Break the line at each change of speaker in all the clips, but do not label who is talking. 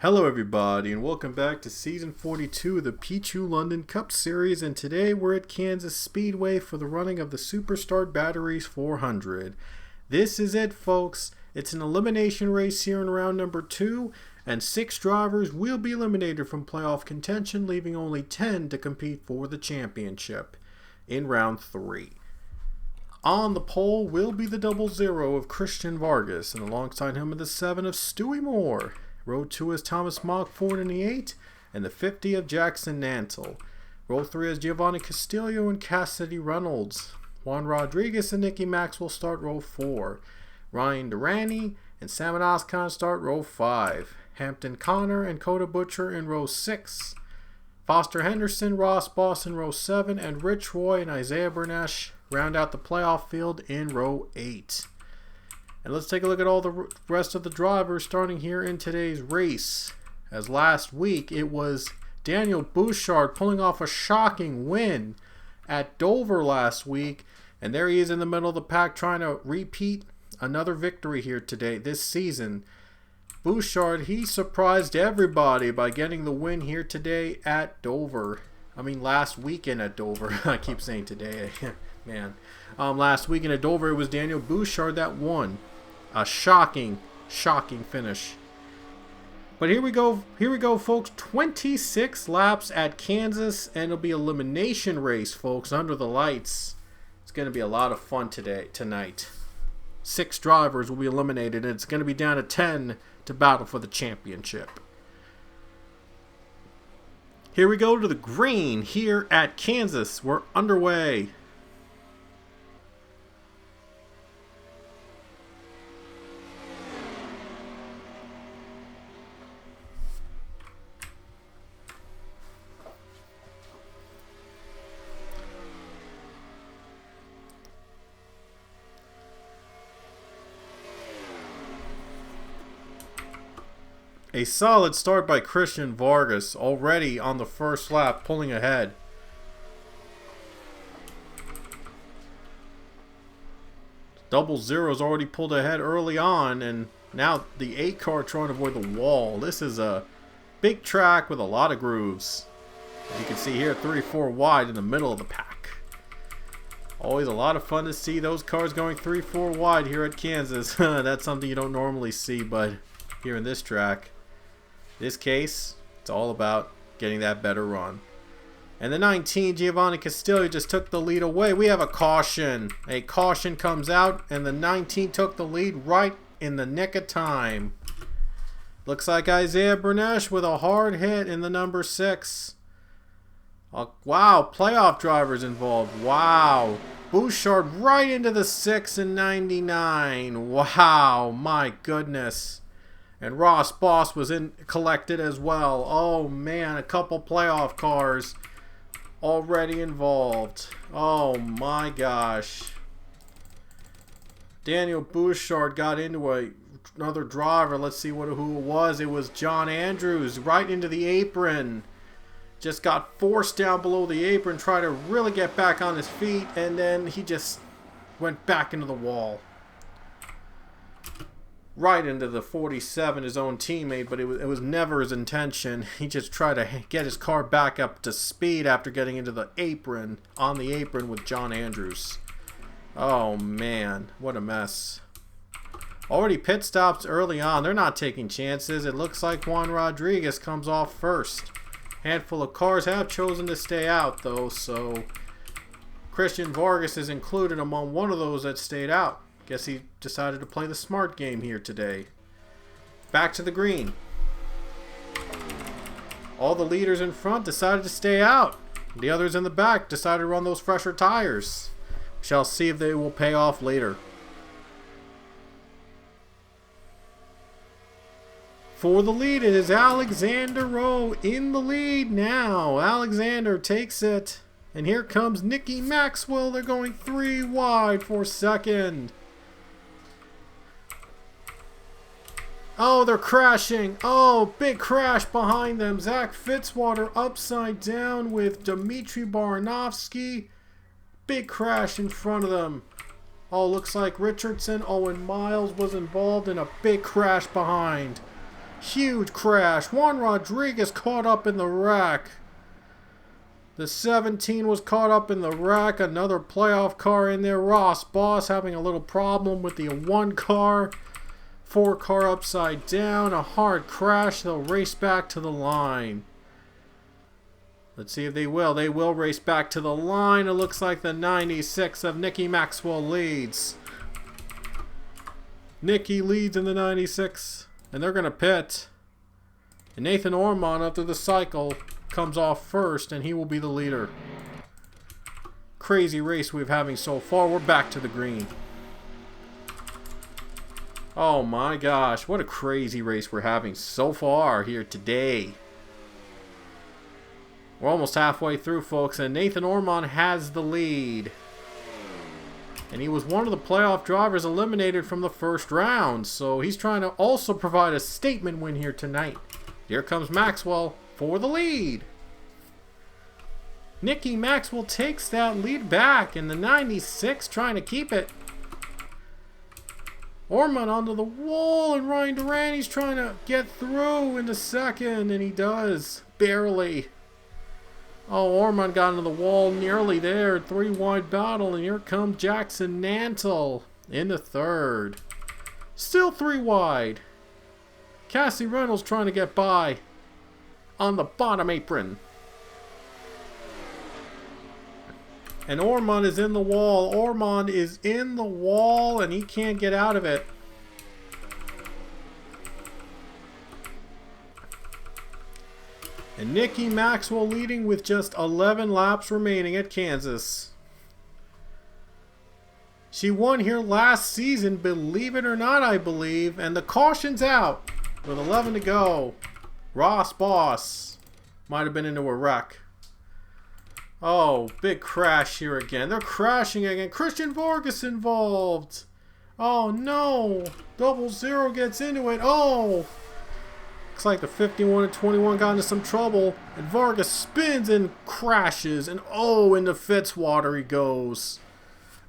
Hello everybody and welcome back to Season 42 of the Pichu London Cup Series, and today we're at Kansas Speedway for the running of the Superstart Batteries 400. This is it, folks. It's an elimination race here in round number 2, and 6 drivers will be eliminated from playoff contention, leaving only 10 to compete for the championship in round 3. On the pole will be the 00 of Christian Vargas, and alongside him are the 7 of Stewie Moore. Row 2 is Thomas Mockford in the 8, and the 50 of Jackson Nantle. Row 3 is Giovanni Castillo and Cassidy Reynolds. Juan Rodriguez and Nicky Maxwell start row 4. Ryan Durrani and Salmon Oscon start row 5. Hampton Connor and Coda Butcher in row 6. Foster Henderson, Ross Boss in row 7, and Rich Roy and Isaiah Bernesh round out the playoff field in row 8. And let's take a look at all the rest of the drivers starting here in today's race. As last week, it was Daniel Bouchard pulling off a shocking win at Dover last week. And there he is in the middle of the pack trying to repeat another victory here today, this season. Bouchard, he surprised everybody by getting the win here today at Dover. I mean, last weekend at Dover. I keep saying today. Man. Last weekend at Dover, it was Daniel Bouchard that won. A shocking finish. But here we go, folks. 26 laps at Kansas, and it'll be an elimination race, folks, under the lights. It's going to be a lot of fun tonight. 6 drivers will be eliminated, and it's going to be down to 10 to battle for the championship. Here we go to the green here at Kansas. We're underway. A solid start by Christian Vargas, already on the first lap, pulling ahead. Double Zero's already pulled ahead early on, and now the 8 car trying to avoid the wall. This is a big track with a lot of grooves. As you can see here, 3-4 wide in the middle of the pack. Always a lot of fun to see those cars going 3-4 wide here at Kansas. That's something you don't normally see, but here in this track. This case, it's all about getting that better run. And the 19, Giovanni Castillo, just took the lead away. We have a caution. A caution comes out, and the 19 took the lead right in the nick of time. Looks like Isaiah Bernesh with a hard hit in the number 6. Wow, playoff drivers involved. Wow. Bouchard right into the 6 and 99. Wow, my goodness. And Ross Boss was collected as well. Oh man, a couple playoff cars already involved. Oh my gosh. Daniel Bouchard got into another driver. Let's see who it was. It was John Andrews right into the apron. Just got forced down below the apron, tried to really get back on his feet, and then he just went back into the wall. Right into the 47, his own teammate, but it was never his intention. He just tried to get his car back up to speed after getting into the apron, on the apron with John Andrews. Oh man, what a mess. Already pit stops early on. They're not taking chances. It looks like Juan Rodriguez comes off first. Handful of cars have chosen to stay out though, so Christian Vargas is included among one of those that stayed out. Guess he decided to play the smart game here today. Back to the green. All the leaders in front decided to stay out. The others in the back decided to run those fresher tires. We shall see if they will pay off later. For the lead, it is Alexander Rowe in the lead now. Alexander takes it. And here comes Nicky Maxwell. They're going 3 wide for second. Oh, they're crashing. Oh, big crash behind them. Zach Fitzwater upside down with Dmitry Baranovsky. Big crash in front of them. Oh, looks like Richardson, Owen Miles was involved in a big crash behind. Huge crash. Juan Rodriguez caught up in the wreck. The 17 was caught up in the wreck. Another playoff car in there. Ross Boss having a little problem with the 1 car. 4 car upside down. A hard crash. They'll race back to the line. Let's see if they will. They will race back to the line. It looks like the 96 of Nicky Maxwell leads. Nicky leads in the 96. And they're going to pit. And Nathan Ormond, after the cycle, comes off first. And he will be the leader. Crazy race we've having so far. We're back to the green. Oh my gosh. What a crazy race we're having so far here today. We're almost halfway through, folks, and Nathan Ormond has the lead. And he was one of the playoff drivers eliminated from the first round, so he's trying to also provide a statement win here tonight. Here comes Maxwell for the lead. Nicky Maxwell takes that lead back, and the 96 trying to keep it. Ormond onto the wall, and Ryan Durani's trying to get through into second, and he does, barely. Oh, Ormond got into the wall nearly there. 3 wide battle, and here comes Jackson Nantle in the third. Still 3 wide. Cassie Reynolds trying to get by on the bottom apron. And Ormond is in the wall. Ormond is in the wall, and he can't get out of it. And Nicky Maxwell leading with just 11 laps remaining at Kansas. She won here last season, believe it or not, I believe. And the caution's out with 11 to go. Ross Boss might have been into a wreck. Oh, big crash here again. They're crashing again. Christian Vargas involved. Oh no. 00 gets into it. Oh. Looks like the 51 and 21 got into some trouble. And Vargas spins and crashes. And oh, into Fitzwater he goes.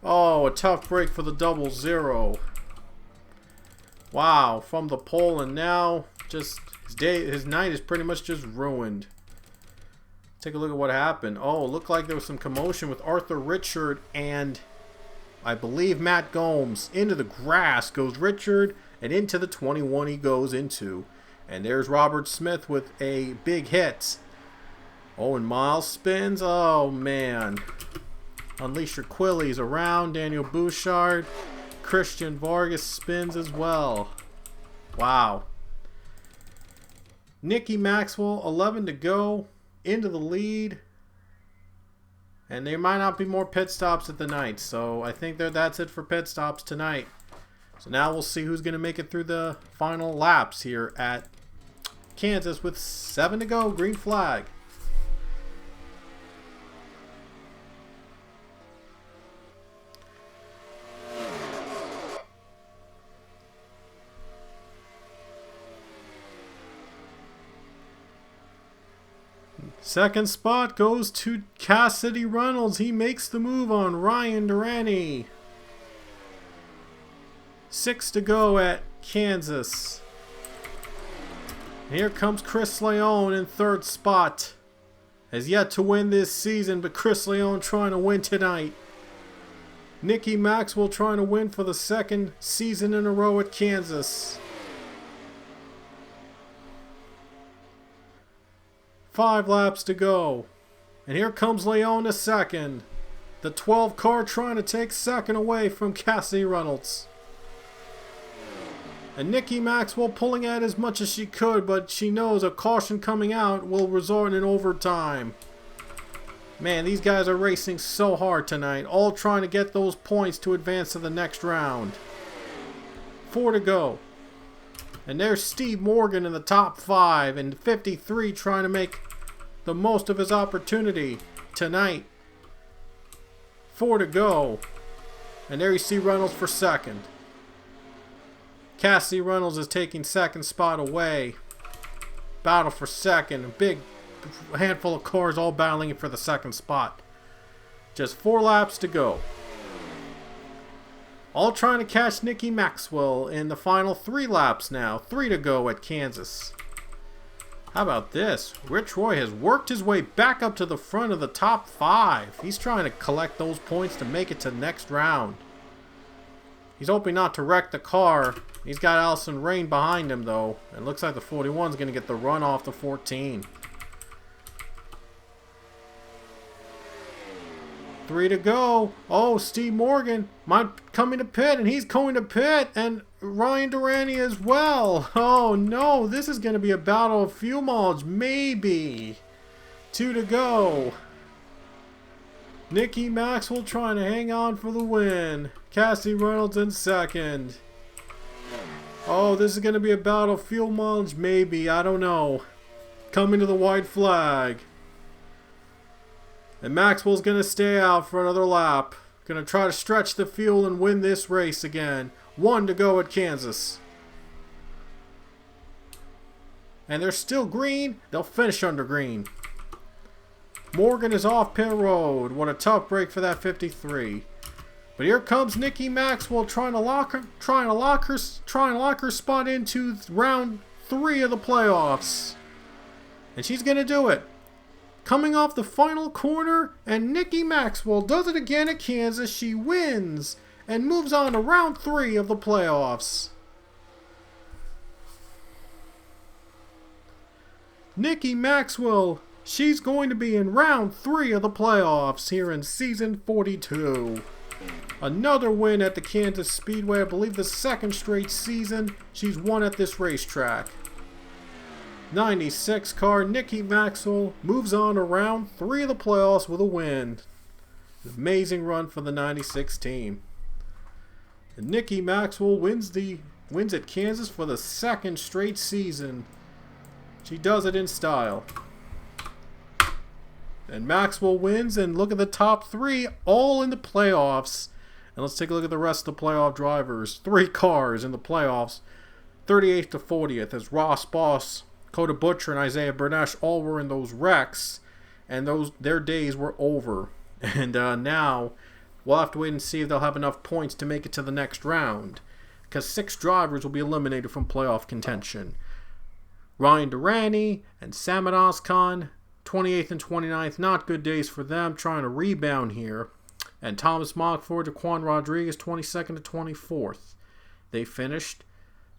Oh, a tough break for the 00. Wow, from the pole, and now just his night is pretty much just ruined. Take a look at what happened. Oh, it looked like there was some commotion with Arthur Richard and I believe Matt Gomes. Into the grass goes Richard, and into the 21 he goes into. And there's Robert Smith with a big hit. Oh, and Miles spins. Oh, man. Unleash Your Quillies around. Daniel Bouchard. Christian Vargas spins as well. Wow. Nicky Maxwell, 11 to go. Into the lead. And there might not be more pit stops at the night. So I think that's it for pit stops tonight. So now we'll see who's going to make it through the final laps here at Kansas with 7 to go. Green flag. Second spot goes to Cassidy Reynolds. He makes the move on Ryan Durani. 6 to go at Kansas. Here comes Chris Leone in third spot. Has yet to win this season, but Chris Leone trying to win tonight. Nicky Maxwell trying to win for the second season in a row at Kansas. 5 laps to go. And here comes Leone to second. The 12 car trying to take second away from Cassie Reynolds. And Nicky Maxwell pulling at as much as she could, but she knows a caution coming out will result in overtime. Man, these guys are racing so hard tonight, all trying to get those points to advance to the next round. 4 to go. And there's Steve Morgan in the top 5, and 53 trying to make the most of his opportunity tonight. 4 to go. And there you see Reynolds for second. Cassie Reynolds is taking second spot away. Battle for second. A big handful of cars all battling for the second spot. Just 4 laps to go. All trying to catch Nicky Maxwell in the final 3 laps now. 3 to go at Kansas. How about this? Rich Roy has worked his way back up to the front of the top 5. He's trying to collect those points to make it to the next round. He's hoping not to wreck the car. He's got Allison Rain behind him though. It looks like the 41 is going to get the run off the 14. 3 to go. Oh, Steve Morgan might come into pit, and he's going to pit, and Ryan Durante as well. Oh no, this is going to be a battle of fuel mileage, maybe. 2 to go. Nicky Maxwell trying to hang on for the win. Cassie Reynolds in second. Oh, this is going to be a battle of fuel mileage, maybe. I don't know. Coming to the white flag. And Maxwell's going to stay out for another lap. Going to try to stretch the field and win this race again. 1 to go at Kansas. And they're still green. They'll finish under green. Morgan is off pit road. What a tough break for that 53. But here comes Nicky Maxwell trying to lock her spot into round 3 of the playoffs. And she's going to do it. Coming off the final corner, and Nicky Maxwell does it again at Kansas. She wins and moves on to round 3 of the playoffs. Nicky Maxwell, she's going to be in round 3 of the playoffs here in season 42. Another win at the Kansas Speedway. I believe the 2nd straight season she's won at this racetrack. 96 car Nicky Maxwell moves on to round 3 of the playoffs with a win. An amazing run for the 96 team. And Nicky Maxwell wins at Kansas for the 2nd straight season. She does it in style. And Maxwell wins, and look at the top 3 all in the playoffs. And let's take a look at the rest of the playoff drivers. 3 cars in the playoffs. 38th to 40th as Ross Boss, Coda Butcher, and Isaiah Bernesh all were in those wrecks, and their days were over. And now we'll have to wait and see if they'll have enough points to make it to the next round, because 6 drivers will be eliminated from playoff contention. Ryan Durante and Samad Ozkan, 28th and 29th, not good days for them, trying to rebound here. And Thomas Mockford to Juan Rodriguez, 22nd to 24th. They finished.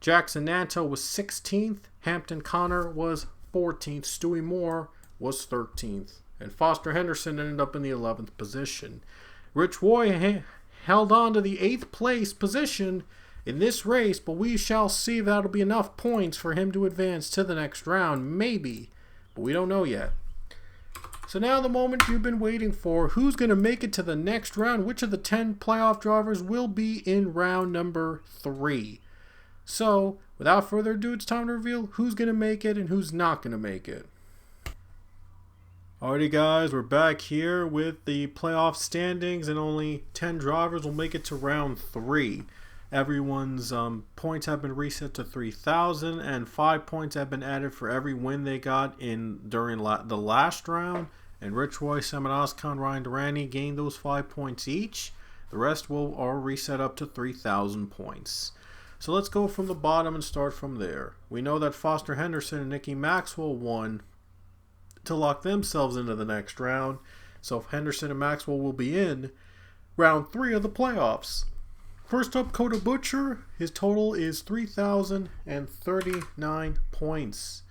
Jackson Nanto was 16th. Hampton Connor was 14th. Stewie Moore was 13th. And Foster Henderson ended up in the 11th position. Rich Roy held on to the 8th place position in this race, but we shall see if that'll be enough points for him to advance to the next round. Maybe, but we don't know yet. So now the moment you've been waiting for. Who's going to make it to the next round? Which of the 10 playoff drivers will be in round number 3? So, without further ado, it's time to reveal who's going to make it and who's not going to make it. Alrighty guys, we're back here with the playoff standings, and only 10 drivers will make it to round 3. Everyone's points have been reset to 3,000, and 5 points have been added for every win they got during the last round. And Rich Roy, Samad Ozkan, Ryan Durante gained those 5 points each. The rest will all reset up to 3,000 points. So let's go from the bottom and start from there. We know that Foster Henderson and Nicky Maxwell won to lock themselves into the next round. So Henderson and Maxwell will be in round 3 of the playoffs. First up, Coda Butcher. His total is 3,039 points.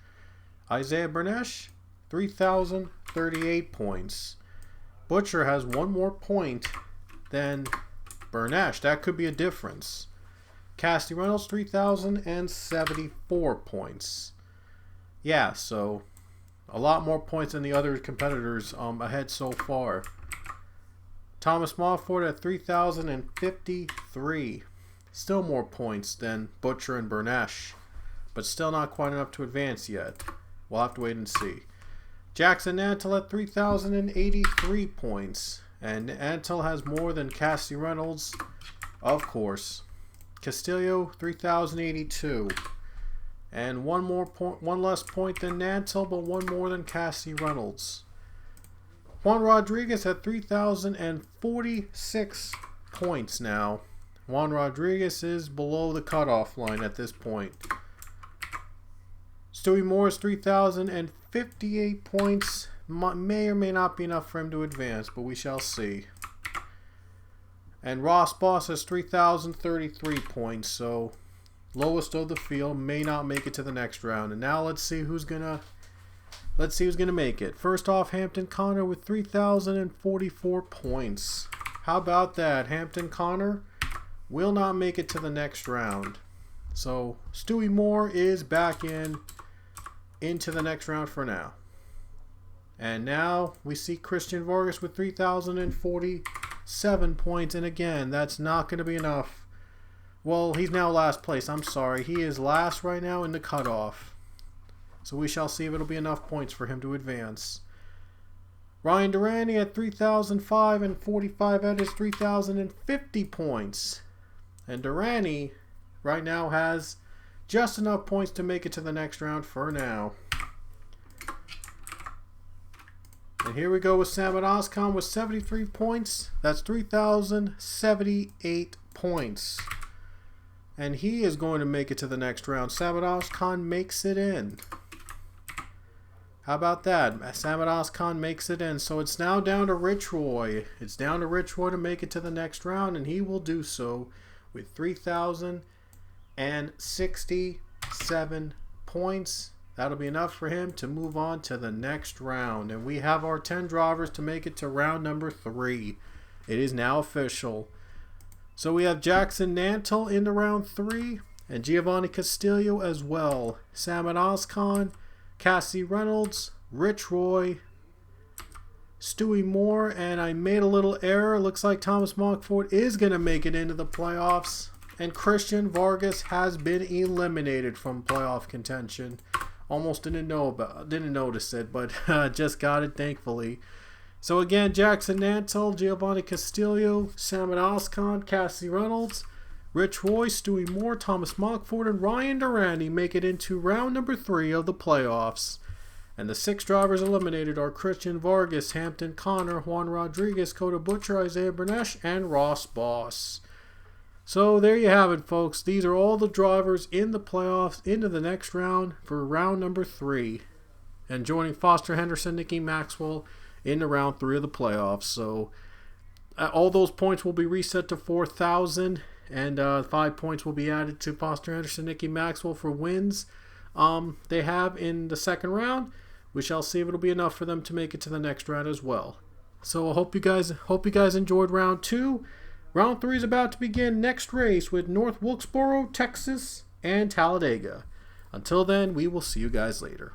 Isaiah Bernesh, 3,038 points. Butcher has 1 more point than Bernesh. That could be a difference. Cassie Reynolds, 3,074 points. Yeah, so a lot more points than the other competitors ahead so far. Thomas Mofford at 3,053. Still more points than Butcher and Bernesh, but still not quite enough to advance yet. We'll have to wait and see. Jackson Nantel at 3,083 points. And Nantel has more than Cassie Reynolds, of course. Castillo, 3,082. And one less point than Nantel, but 1 more than Cassie Reynolds. Juan Rodriguez at 3,046 points now. Juan Rodriguez is below the cutoff line at this point. Stewie Moore is 3,058 points. May or may not be enough for him to advance, but we shall see. And Ross Boss has 3,033 points, so lowest of the field, may not make it to the next round. And now let's see who's gonna make it. First off, Hampton Connor with 3,044 points. How about that? Hampton Connor will not make it to the next round. So Stewie Moore is back into the next round for now. And now we see Christian Vargas with 3,047 points. And again, that's not going to be enough. Well, he's now last place. I'm sorry. He is last right now in the cutoff. So we shall see if it'll be enough points for him to advance. Ryan Durante at 3,045 at his 3,050 points. And Durante right now has just enough points to make it to the next round for now. And here we go with Samad Oskan with 73 points. That's 3,078 points. And he is going to make it to the next round. Samad Oskan makes it in. How about that? Samad Oskan makes it in. So it's now down to Rich Roy. It's down to Rich Roy to make it to the next round. And he will do so with 3,067 points. That'll be enough for him to move on to the next round. And we have our 10 drivers to make it to round number 3. It is now official. So we have Jackson Nantle into round 3. And Giovanni Castillo as well. Samad Oskan, Cassie Reynolds, Rich Roy, Stewie Moore, and I made a little error. Looks like Thomas Mockford is going to make it into the playoffs. And Christian Vargas has been eliminated from playoff contention. Almost didn't notice it, but just got it, thankfully. So again, Jackson Nantle, Giovanni Castillo, Samad Oskan, Cassie Reynolds, Rich Roy, Stewie Moore, Thomas Mockford, and Ryan Durante make it into round number 3 of the playoffs. And the 6 drivers eliminated are Christian Vargas, Hampton Connor, Juan Rodriguez, Coda Butcher, Isaiah Bernesh, and Ross Boss. So there you have it, folks. These are all the drivers in the playoffs into the next round for round number 3. And joining Foster Henderson, Nikki Maxwell into round 3 of the playoffs. So all those points will be reset to 4,000. And 5 points will be added to Foster Henderson, Nikki Maxwell for wins they have in the second round. We shall see if it'll be enough for them to make it to the next round as well. So I hope you guys enjoyed round 2. Round 3 is about to begin. Next race with North Wilkesboro, Texas, and Talladega. Until then, we will see you guys later.